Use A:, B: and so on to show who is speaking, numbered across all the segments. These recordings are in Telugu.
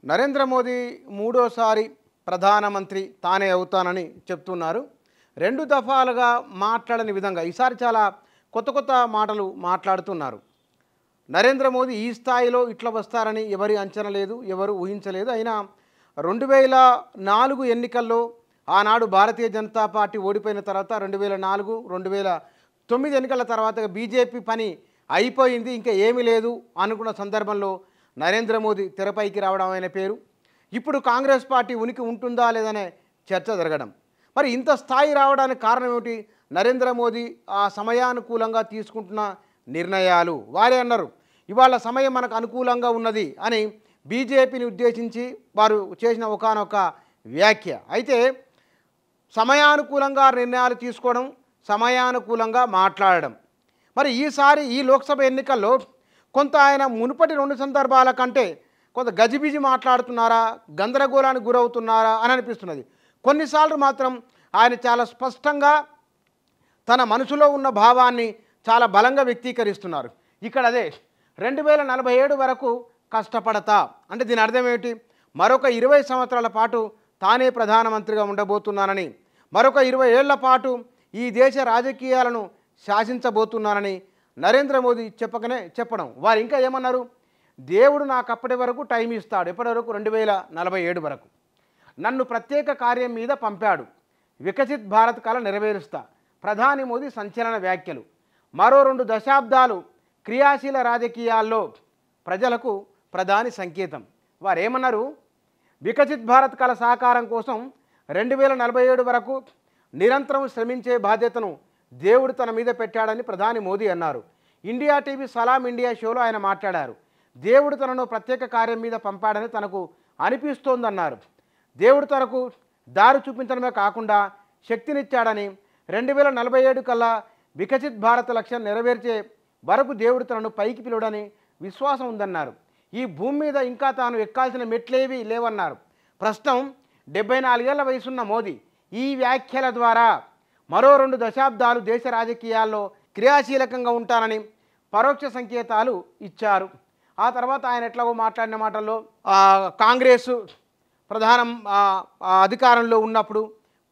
A: నరేంద్ర మోదీ మూడోసారి ప్రధానమంత్రి తానే అవుతానని చెప్తున్నారు. 2 దఫాలుగా మాట్లాడని విధంగా ఈసారి చాలా కొత్త కొత్త మాటలు మాట్లాడుతున్నారు. నరేంద్ర మోదీ ఈ స్థాయిలో ఇట్లా వస్తారని ఎవరి అంచనా లేదు, ఎవరు ఊహించలేదు. అయినా 2004 ఎన్నికల్లో ఆనాడు భారతీయ జనతా పార్టీ ఓడిపోయిన తర్వాత 2004, 2009 ఎన్నికల తర్వాత బీజేపీ పని అయిపోయింది, ఇంకా ఏమీ లేదు అనుకున్న సందర్భంలో నరేంద్ర మోదీ తెరపైకి రావడం ఆయన పేరు. ఇప్పుడు కాంగ్రెస్ పార్టీ ఉనికి ఉంటుందా లేదనే చర్చ జరగడం. మరి ఇంత స్థాయి రావడానికి కారణం ఏమిటి? నరేంద్ర మోదీ ఆ సమయానుకూలంగా తీసుకుంటున్న నిర్ణయాలు. వారే అన్నారు ఇవాళ సమయం మనకు అనుకూలంగా ఉన్నది అని బీజేపీని ఉద్దేశించి వారు చేసిన ఒకానొక వ్యాఖ్య. అయితే సమయానుకూలంగా నిర్ణయాలు తీసుకోవడం, సమయానుకూలంగా మాట్లాడడం. మరి ఈసారి ఈ లోక్సభ ఎన్నికల్లో కొంత ఆయన మునుపటి 2 సందర్భాల కంటే కొంత గజిబిజి మాట్లాడుతున్నారా, గందరగోళానికి గురవుతున్నారా అని అనిపిస్తున్నది. కొన్నిసార్లు మాత్రం ఆయన చాలా స్పష్టంగా తన మనసులో ఉన్న భావాన్ని చాలా బలంగా వ్యక్తీకరిస్తున్నారు. ఇక్కడ అదే 2047 వరకు కష్టపడతా అంటే దీని అర్థం ఏమిటి? మరొక 20 సంవత్సరాల పాటు తానే ప్రధానమంత్రిగా ఉండబోతున్నానని, మరొక 20 ఏళ్ల పాటు ఈ దేశ రాజకీయాలను శాసించబోతున్నానని నరేంద్ర మోదీ చెప్పడం. వారు ఇంకా ఏమన్నారు? దేవుడు నాకు అప్పటి వరకు టైం ఇస్తాడు, ఎప్పటి వరకు? 2047 వరకు. నన్ను ప్రత్యేక కార్యం మీద పంపాడు, వికసిత్ భారత్ కల నెరవేరుస్తా. ప్రధాని మోదీ సంచలన వ్యాఖ్యలు. మరో 2 దశాబ్దాలు క్రియాశీల రాజకీయాల్లో ప్రజలకు ప్రధాని సంకేతం. వారు ఏమన్నారు? వికసిత్ భారత్ కల సాకారం కోసం 2047 వరకు నిరంతరం శ్రమించే బాధ్యతను దేవుడు తన మీద పెట్టాడని ప్రధాని మోదీ అన్నారు. ఇండియా టీవీ సలాం ఇండియా షోలో ఆయన మాట్లాడారు. దేవుడు తనను ప్రత్యేక కార్యం మీద పంపాడని తనకు అనిపిస్తోందన్నారు. దేవుడు తనకు దారి చూపించడమే కాకుండా శక్తినిచ్చాడని, 2047 కల్లా వికసిత్ భారత్ లక్ష్యం నెరవేర్చే వరకు దేవుడు తనను పైకి పిలువడని విశ్వాసం ఉందన్నారు. ఈ భూమి మీద ఇంకా తాను ఎక్కాల్సిన మెట్లేవి లేవన్నారు. ప్రస్తుతం 74 ఏళ్ల వయసున్న మోదీ ఈ వ్యాఖ్యల ద్వారా మరో 2 దశాబ్దాలు దేశ రాజకీయాల్లో క్రియాశీలకంగా ఉంటానని పరోక్ష సంకేతాలు ఇచ్చారు. ఆ తర్వాత ఆయన ఎట్లాగో మాట్లాడిన మాటల్లో కాంగ్రెస్ ప్రధానం అధికారంలో ఉన్నప్పుడు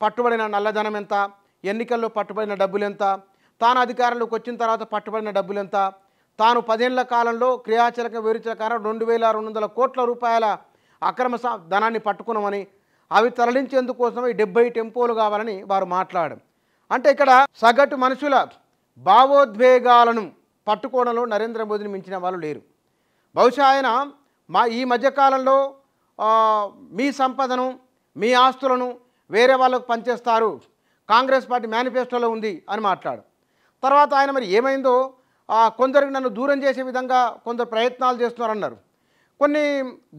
A: పట్టుబడిన నల్లధనం ఎంత, ఎన్నికల్లో పట్టుబడిన డబ్బులు ఎంత, తాను అధికారంలోకి వచ్చిన తర్వాత పట్టుబడిన డబ్బులు ఎంత, తాను 10 ఏళ్ల కాలంలో క్రియాశీలక వివరించకారం 2200 కోట్ల రూపాయల అక్రమ ధనాన్ని పట్టుకున్నామని, అవి తరలించేందుకోసం 70 టెంపోలు కావాలని వారు మాట్లాడడం. అంటే ఇక్కడ సగటు మనుషుల భావోద్వేగాలను పట్టుకోవడంలో నరేంద్ర మోదీని మించిన వాళ్ళు లేరు. బహుశా ఆయన ఈ మధ్యకాలంలో మీ సంపదను, మీ ఆస్తులను వేరే వాళ్ళకు పనిచేస్తారు, కాంగ్రెస్ పార్టీ మేనిఫెస్టోలో ఉంది అని మాట్లాడు. తర్వాత ఆయన మరి ఏమైందో కొందరికి నన్ను దూరం చేసే విధంగా కొందరు ప్రయత్నాలు చేస్తున్నారన్నారు. కొన్ని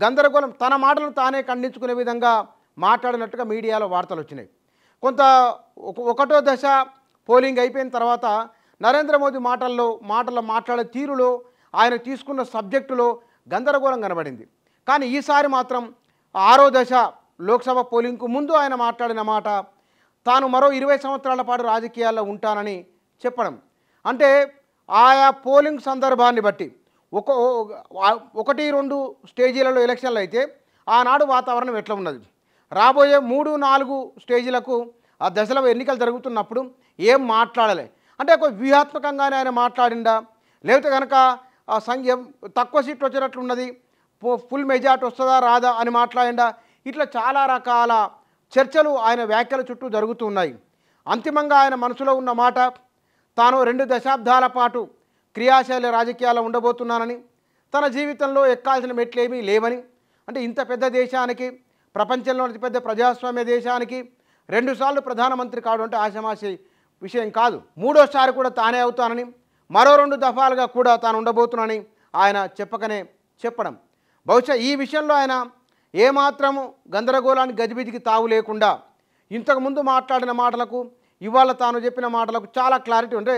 A: గందరగోళం తన మాటలు తానే ఖండించుకునే విధంగా మాట్లాడినట్టుగా మీడియాలో వార్తలు వచ్చినాయి. కొంత 1వ దశ పోలింగ్ అయిపోయిన తర్వాత నరేంద్ర మోదీ మాట్లాడే తీరులో, ఆయన తీసుకున్న సబ్జెక్టులో గందరగోళం కనబడింది. కానీ ఈసారి మాత్రం 6వ దశ లోక్సభ పోలింగ్కు ముందు ఆయన మాట్లాడిన మాట తాను మరో 20 సంవత్సరాల పాటు రాజకీయాల్లో ఉంటానని చెప్పడం. అంటే ఆయా పోలింగ్ సందర్భాన్ని బట్టి 1-2 స్టేజీలలో ఎలక్షన్లు అయితే ఆనాడు వాతావరణం ఎట్లా ఉన్నది, రాబోయే 3-4 స్టేజీలకు ఆ దశలో ఎన్నికలు జరుగుతున్నప్పుడు ఏం మాట్లాడలే అంటే ఒక వ్యూహాత్మకంగానే ఆయన మాట్లాడిండా, లేకపోతే కనుక ఆ సంఖ్యం తక్కువ సీట్లు వచ్చేటట్లున్నది, ఫుల్ మెజార్టీ వస్తుందా రాదా అని మాట్లాడిండా, ఇట్లా చాలా రకాల చర్చలు ఆయన వ్యాఖ్యల చుట్టూ జరుగుతున్నాయి. అంతిమంగా ఆయన మనసులో ఉన్న మాట తాను 2 దశాబ్దాల పాటు క్రియాశీల రాజకీయాల్లో ఉండబోతున్నానని, తన జీవితంలో ఎక్కాల్సిన మెట్లేమీ లేవని, అంటే ఇంత పెద్ద దేశానికి, ప్రపంచంలో అతిపెద్ద ప్రజాస్వామ్య దేశానికి 2 సార్లు ప్రధానమంత్రి కావడం అంటే ఆషామాషి విషయం కాదు. 3వసారి కూడా తానే అవుతానని, మరో 2 దఫాలుగా కూడా తాను ఉండబోతున్నానని ఆయన చెప్పడం. బహుశా ఈ విషయంలో ఆయన ఏమాత్రము గందరగోళానికి గజిబిజికి తావు లేకుండా ఇంతకుముందు మాట్లాడిన మాటలకు, ఇవాళ తాను చెప్పిన మాటలకు చాలా క్లారిటీ ఉంటే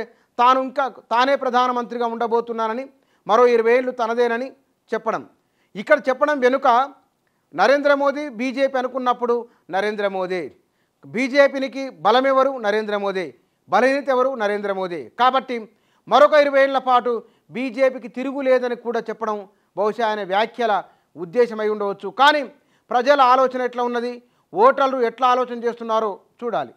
A: తానే ప్రధానమంత్రిగా ఉండబోతున్నానని, మరో 20 ఏళ్ళు తనదేనని చెప్పడం. ఇక్కడ చెప్పడం వెనుక నరేంద్ర మోదీ బీజేపీ అనుకున్నప్పుడు నరేంద్ర మోదీ, బీజేపీకి బలమెవరు? నరేంద్ర మోదీ, బలహీనత ఎవరు? నరేంద్ర మోదీ. కాబట్టి మరొక 20 ఏళ్ల పాటు బీజేపీకి తిరుగులేదని కూడా చెప్పడం బహుశా ఆయన వ్యాఖ్యల ఉద్దేశమై ఉండవచ్చు. కానీ ప్రజల ఆలోచన ఎట్లా ఉన్నది, ఓటర్లు ఎట్లా ఆలోచన చేస్తున్నారో చూడాలి.